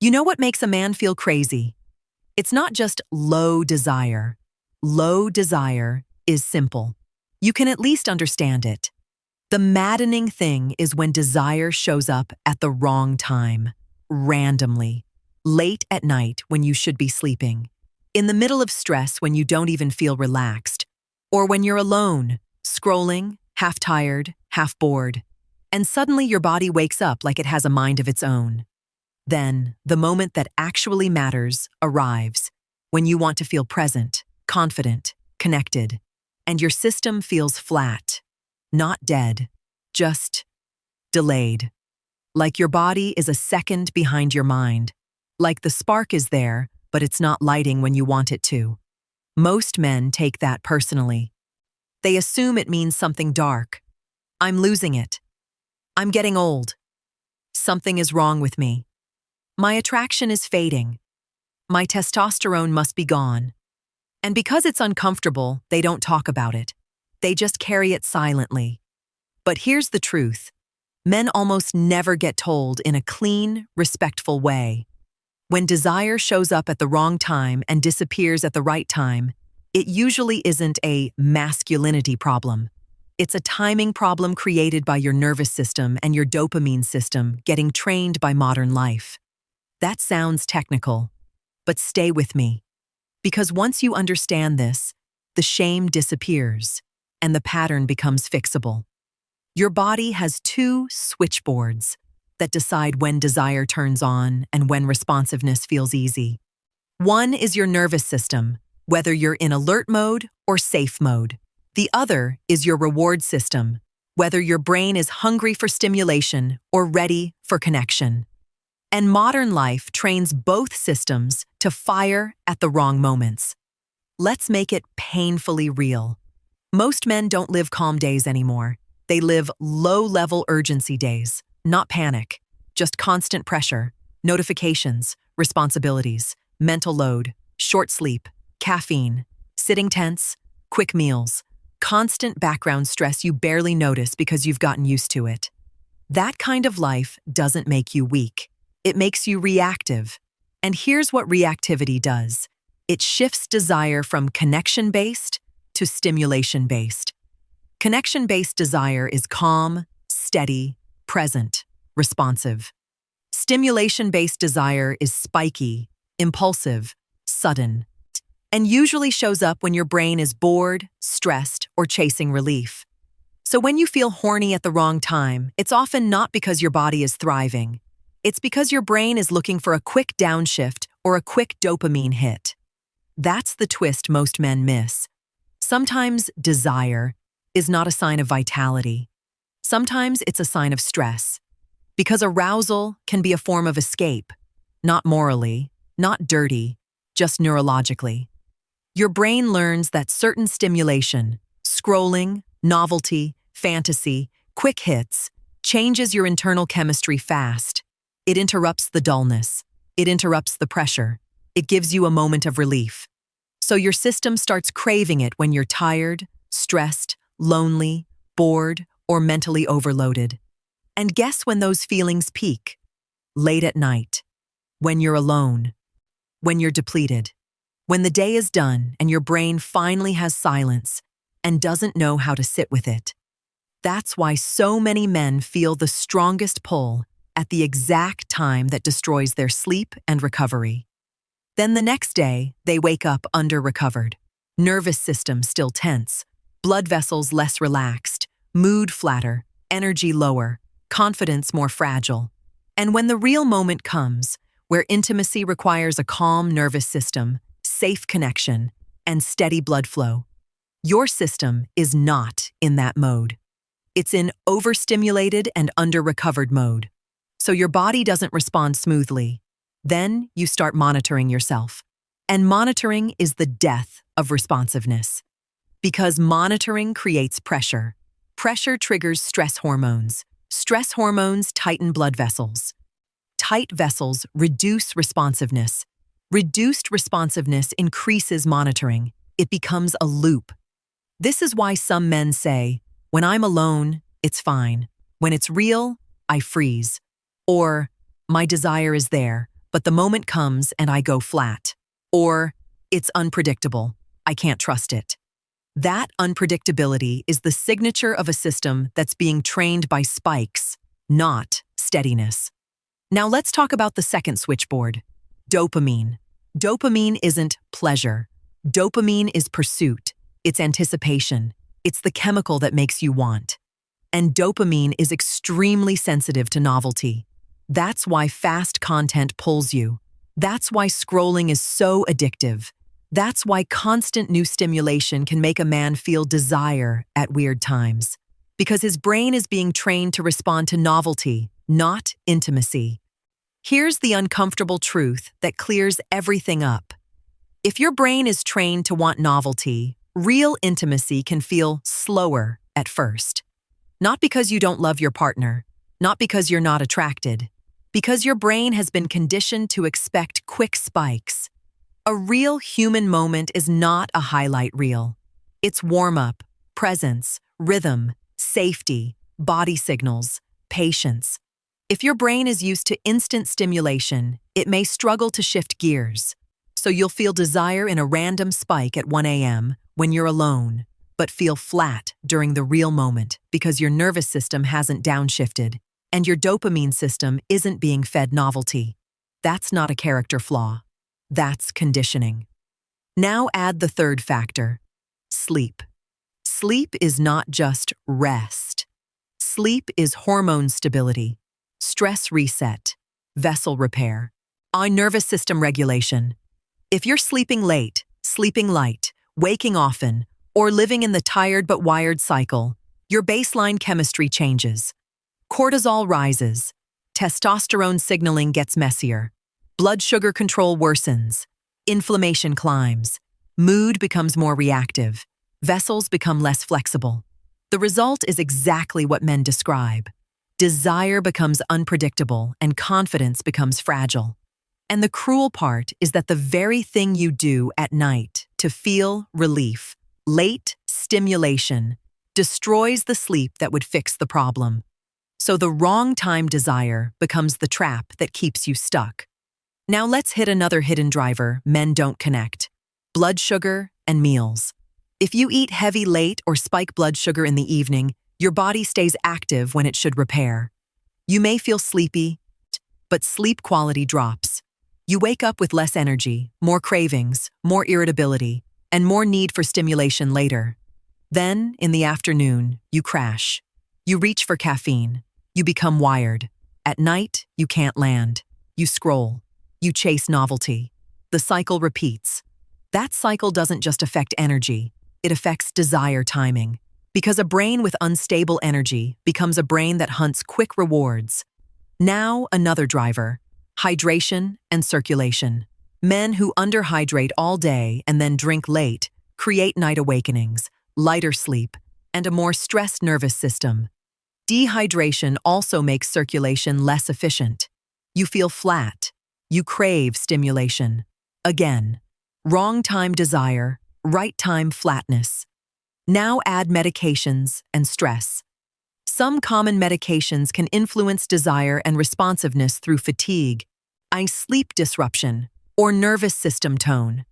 You know what makes a man feel crazy? It's not just low desire. Low desire is simple. You can at least understand it. The maddening thing is when desire shows up at the wrong time, randomly, late at night when you should be sleeping, in the middle of stress when you don't even feel relaxed, or when you're alone, scrolling, half tired, half bored, and suddenly your body wakes up like it has a mind of its own. Then, the moment that actually matters arrives, when you want to feel present, confident, connected, and your system feels flat, not dead, just delayed. Like your body is a second behind your mind. Like the spark is there, but it's not lighting when you want it to. Most men take that personally. They assume it means something dark. I'm losing it. I'm getting old. Something is wrong with me. My attraction is fading. My testosterone must be gone. And because it's uncomfortable, they don't talk about it. They just carry it silently. But here's the truth. Men almost never get told in a clean, respectful way. When desire shows up at the wrong time and disappears at the right time, it usually isn't a masculinity problem. It's a timing problem created by your nervous system and your dopamine system getting trained by modern life. That sounds technical, but stay with me. Because once you understand this, the shame disappears and the pattern becomes fixable. Your body has two switchboards that decide when desire turns on and when responsiveness feels easy. One is your nervous system, whether you're in alert mode or safe mode. The other is your reward system, whether your brain is hungry for stimulation or ready for connection. And modern life trains both systems to fire at the wrong moments. Let's make it painfully real. Most men don't live calm days anymore. They live low-level urgency days, not panic, just constant pressure, notifications, responsibilities, mental load, short sleep, caffeine, sitting tense, quick meals, constant background stress you barely notice because you've gotten used to it. That kind of life doesn't make you weak. It makes you reactive. And here's what reactivity does. It shifts desire from connection-based to stimulation-based. Connection-based desire is calm, steady, present, responsive. Stimulation-based desire is spiky, impulsive, sudden, and usually shows up when your brain is bored, stressed, or chasing relief. So when you feel horny at the wrong time, it's often not because your body is thriving. It's because your brain is looking for a quick downshift or a quick dopamine hit. That's the twist most men miss. Sometimes desire is not a sign of vitality. Sometimes it's a sign of stress. Because arousal can be a form of escape, not morally, not dirty, just neurologically. Your brain learns that certain stimulation, scrolling, novelty, fantasy, quick hits, changes your internal chemistry fast. It interrupts the dullness. It interrupts the pressure. It gives you a moment of relief. So your system starts craving it when you're tired, stressed, lonely, bored, or mentally overloaded. And guess when those feelings peak? Late at night. When you're alone. When you're depleted. When the day is done and your brain finally has silence and doesn't know how to sit with it. That's why so many men feel the strongest pull at the exact time that destroys their sleep and recovery. Then the next day, they wake up under-recovered, nervous system still tense, blood vessels less relaxed, mood flatter, energy lower, confidence more fragile. And when the real moment comes, where intimacy requires a calm nervous system, safe connection, and steady blood flow, your system is not in that mode. It's in overstimulated and under-recovered mode. So your body doesn't respond smoothly. Then you start monitoring yourself. And monitoring is the death of responsiveness. Because monitoring creates pressure. Pressure triggers stress hormones. Stress hormones tighten blood vessels. Tight vessels reduce responsiveness. Reduced responsiveness increases monitoring. It becomes a loop. This is why some men say, when I'm alone, it's fine. When it's real, I freeze. Or, my desire is there, but the moment comes and I go flat. Or, it's unpredictable. I can't trust it. That unpredictability is the signature of a system that's being trained by spikes, not steadiness. Now let's talk about the second switchboard, dopamine. Dopamine isn't pleasure. Dopamine is pursuit. It's anticipation. It's the chemical that makes you want. And dopamine is extremely sensitive to novelty. That's why fast content pulls you. That's why scrolling is so addictive. That's why constant new stimulation can make a man feel desire at weird times. Because his brain is being trained to respond to novelty, not intimacy. Here's the uncomfortable truth that clears everything up. If your brain is trained to want novelty, real intimacy can feel slower at first. Not because you don't love your partner, not because you're not attracted, because your brain has been conditioned to expect quick spikes. A real human moment is not a highlight reel. It's warm-up, presence, rhythm, safety, body signals, patience. If your brain is used to instant stimulation, it may struggle to shift gears. So you'll feel desire in a random spike at 1 a.m. when you're alone, but feel flat during the real moment because your nervous system hasn't downshifted and your dopamine system isn't being fed novelty. That's not a character flaw. That's conditioning. Now add the third factor, sleep. Sleep is not just rest. Sleep is hormone stability, stress reset, vessel repair, our nervous system regulation. If you're sleeping late, sleeping light, waking often, or living in the tired but wired cycle, your baseline chemistry changes. Cortisol rises, testosterone signaling gets messier, blood sugar control worsens, inflammation climbs, mood becomes more reactive, vessels become less flexible. The result is exactly what men describe. Desire becomes unpredictable and confidence becomes fragile. And the cruel part is that the very thing you do at night to feel relief, late stimulation, destroys the sleep that would fix the problem. So the wrong time desire becomes the trap that keeps you stuck. Now let's hit another hidden driver men don't connect: blood sugar and meals. If you eat heavy late or spike blood sugar in the evening, your body stays active when it should repair. You may feel sleepy, but sleep quality drops. You wake up with less energy, more cravings, more irritability, and more need for stimulation later. Then, in the afternoon, you crash. You reach for caffeine. You become wired. At night, you can't land. You scroll. You chase novelty. The cycle repeats. That cycle doesn't just affect energy, it affects desire timing. Because a brain with unstable energy becomes a brain that hunts quick rewards. Now, another driver: hydration and circulation. Men who underhydrate all day and then drink late create night awakenings, lighter sleep, and a more stressed nervous system. Dehydration also makes circulation less efficient. You feel flat. You crave stimulation. Again, wrong time desire, right time flatness. Now add medications and stress. Some common medications can influence desire and responsiveness through fatigue, sleep disruption, or nervous system tone.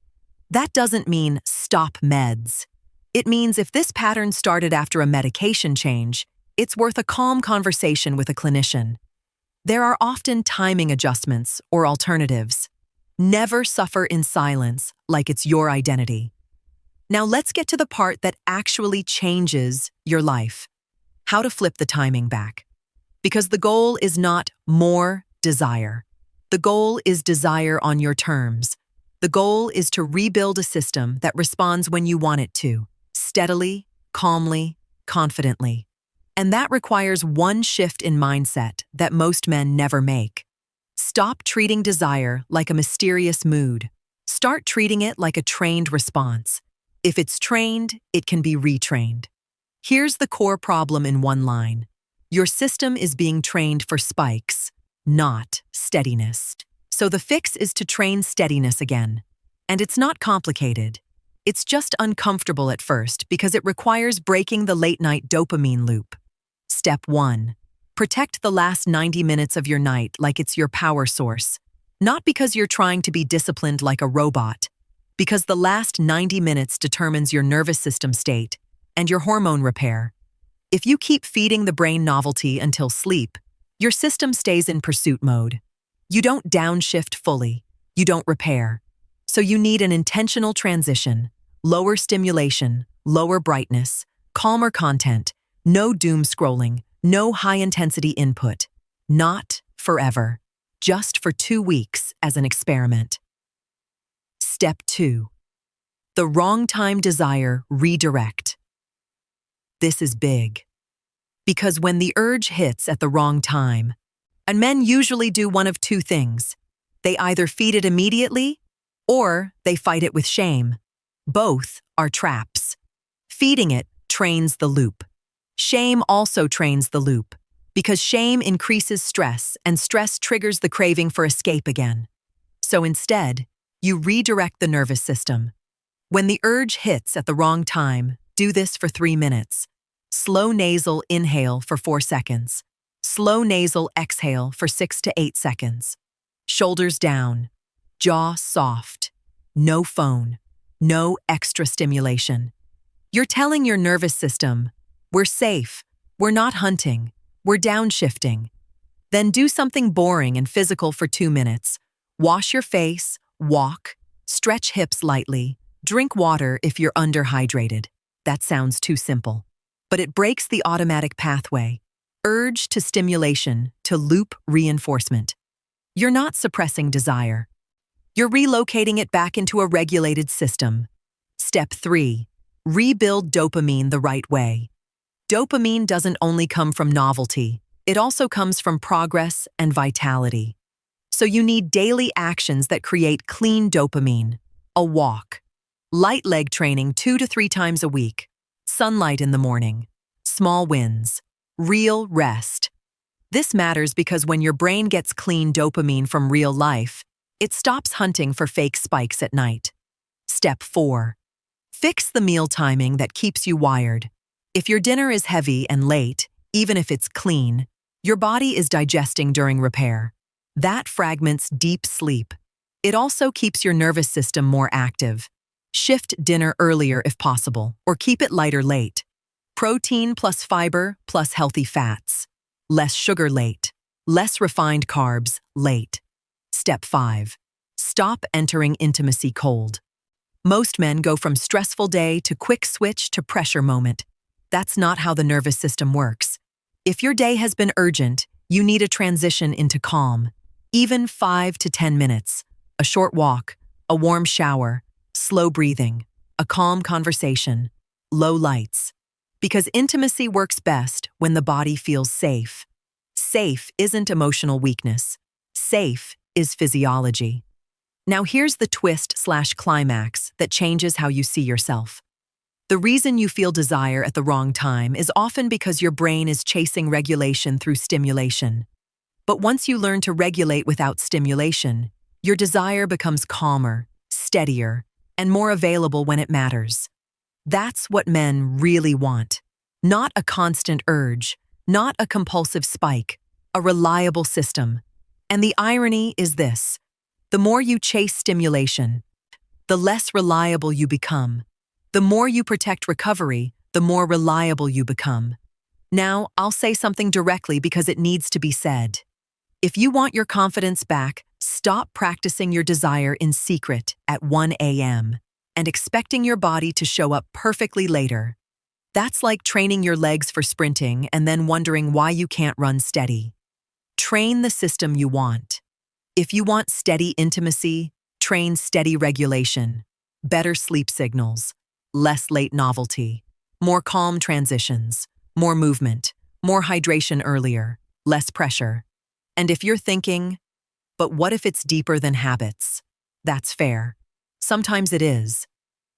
That doesn't mean stop meds. It means if this pattern started after a medication change, it's worth a calm conversation with a clinician. There are often timing adjustments or alternatives. Never suffer in silence like it's your identity. Now let's get to the part that actually changes your life. How to flip the timing back. Because the goal is not more desire. The goal is desire on your terms. The goal is to rebuild a system that responds when you want it to, steadily, calmly, confidently. And that requires one shift in mindset that most men never make. Stop treating desire like a mysterious mood. Start treating it like a trained response. If it's trained, it can be retrained. Here's the core problem in one line. Your system is being trained for spikes, not steadiness. So the fix is to train steadiness again. And it's not complicated. It's just uncomfortable at first because it requires breaking the late-night dopamine loop. Step 1. Protect the last 90 minutes of your night like it's your power source. Not because you're trying to be disciplined like a robot, because the last 90 minutes determines your nervous system state and your hormone repair. If you keep feeding the brain novelty until sleep, your system stays in pursuit mode. You don't downshift fully. You don't repair. So you need an intentional transition, lower stimulation, lower brightness, calmer content, no doom scrolling, no high-intensity input. Not forever, just for 2 weeks as an experiment. Step 2. The wrong time desire redirect. This is big. Because when the urge hits at the wrong time, and men usually do one of 2 things. They either feed it immediately, or they fight it with shame. Both are traps. Feeding it trains the loop. Shame also trains the loop, because shame increases stress, and stress triggers the craving for escape again. So instead, you redirect the nervous system. When the urge hits at the wrong time, do this for 3 minutes. Slow nasal inhale for 4 seconds. Slow nasal exhale for 6 to 8 seconds. Shoulders down, jaw soft, no phone, no extra stimulation. You're telling your nervous system, we're safe, we're not hunting, we're downshifting. Then do something boring and physical for 2 minutes. Wash your face, walk, stretch hips lightly, drink water if you're underhydrated. That sounds too simple. But it breaks the automatic pathway. Urge to stimulation to loop reinforcement. You're not suppressing desire. You're relocating it back into a regulated system. Step 3. Rebuild dopamine the right way. Dopamine doesn't only come from novelty, it also comes from progress and vitality. So you need daily actions that create clean dopamine. A walk. Light leg training 2 to 3 times a week. Sunlight in the morning. Small wins. Real rest. This matters because when your brain gets clean dopamine from real life, it stops hunting for fake spikes at night. Step 4. Fix the meal timing that keeps you wired. If your dinner is heavy and late, even if it's clean, your body is digesting during repair. That fragments deep sleep. It also keeps your nervous system more active. Shift dinner earlier if possible, or keep it lighter late. Protein plus fiber plus healthy fats. Less sugar late. Less refined carbs late. Step 5. Stop entering intimacy cold. Most men go from stressful day to quick switch to pressure moment. That's not how the nervous system works. If your day has been urgent, you need a transition into calm. Even 5 to 10 minutes. A short walk, a warm shower, slow breathing, a calm conversation, low lights. Because intimacy works best when the body feels safe. Safe isn't emotional weakness. Safe is physiology. Now here's the twist/climax that changes how you see yourself. The reason you feel desire at the wrong time is often because your brain is chasing regulation through stimulation. But once you learn to regulate without stimulation, your desire becomes calmer, steadier, and more available when it matters. That's what men really want. Not a constant urge, not a compulsive spike, a reliable system. And the irony is this: the more you chase stimulation, the less reliable you become. The more you protect recovery, the more reliable you become. Now, I'll say something directly because it needs to be said. If you want your confidence back, stop practicing your desire in secret at 1 a.m. and expecting your body to show up perfectly later. That's like training your legs for sprinting and then wondering why you can't run steady. Train the system you want. If you want steady intimacy, train steady regulation, better sleep signals, less late novelty, more calm transitions, more movement, more hydration earlier, less pressure. And if you're thinking, but what if it's deeper than habits? That's fair. Sometimes it is.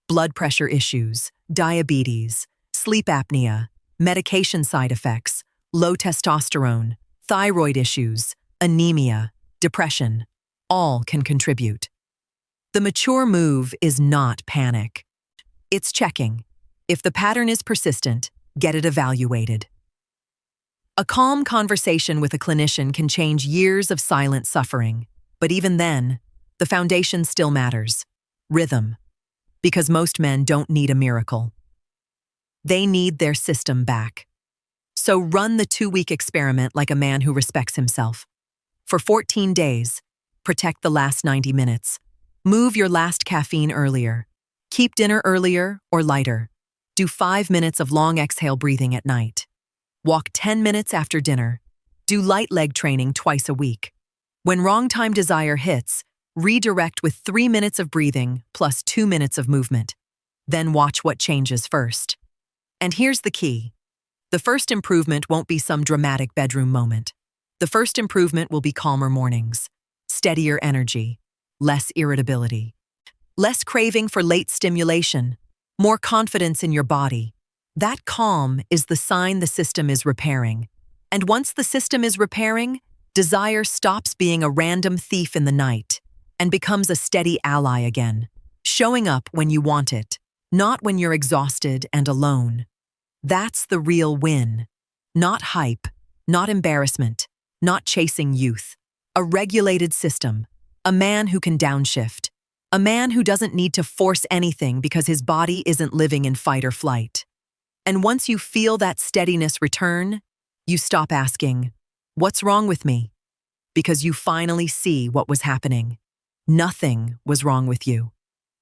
Blood pressure issues, diabetes, sleep apnea, medication side effects, low testosterone, thyroid issues, anemia, depression, all can contribute. The mature move is not panic. It's checking. If the pattern is persistent, get it evaluated. A calm conversation with a clinician can change years of silent suffering. But even then, the foundation still matters. Rhythm. Because most men don't need a miracle. They need their system back. So run the 2-week experiment like a man who respects himself. For 14 days, protect the last 90 minutes. Move your last caffeine earlier. Keep dinner earlier or lighter. Do 5 minutes of long exhale breathing at night. Walk 10 minutes after dinner. Do light leg training twice a week. When wrong time desire hits, redirect with 3 minutes of breathing plus 2 minutes of movement. Then watch what changes first. And here's the key. The first improvement won't be some dramatic bedroom moment. The first improvement will be calmer mornings, steadier energy, less irritability, less craving for late stimulation, more confidence in your body. That calm is the sign the system is repairing. And once the system is repairing, desire stops being a random thief in the night and becomes a steady ally again, showing up when you want it, not when you're exhausted and alone. That's the real win. Not hype, not embarrassment, not chasing youth. A regulated system. A man who can downshift. A man who doesn't need to force anything because his body isn't living in fight or flight. And once you feel that steadiness return, you stop asking, "What's wrong with me?" Because you finally see what was happening. Nothing was wrong with you.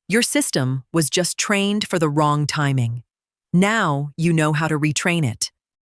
Your system was just trained for the wrong timing. Now you know how to retrain it.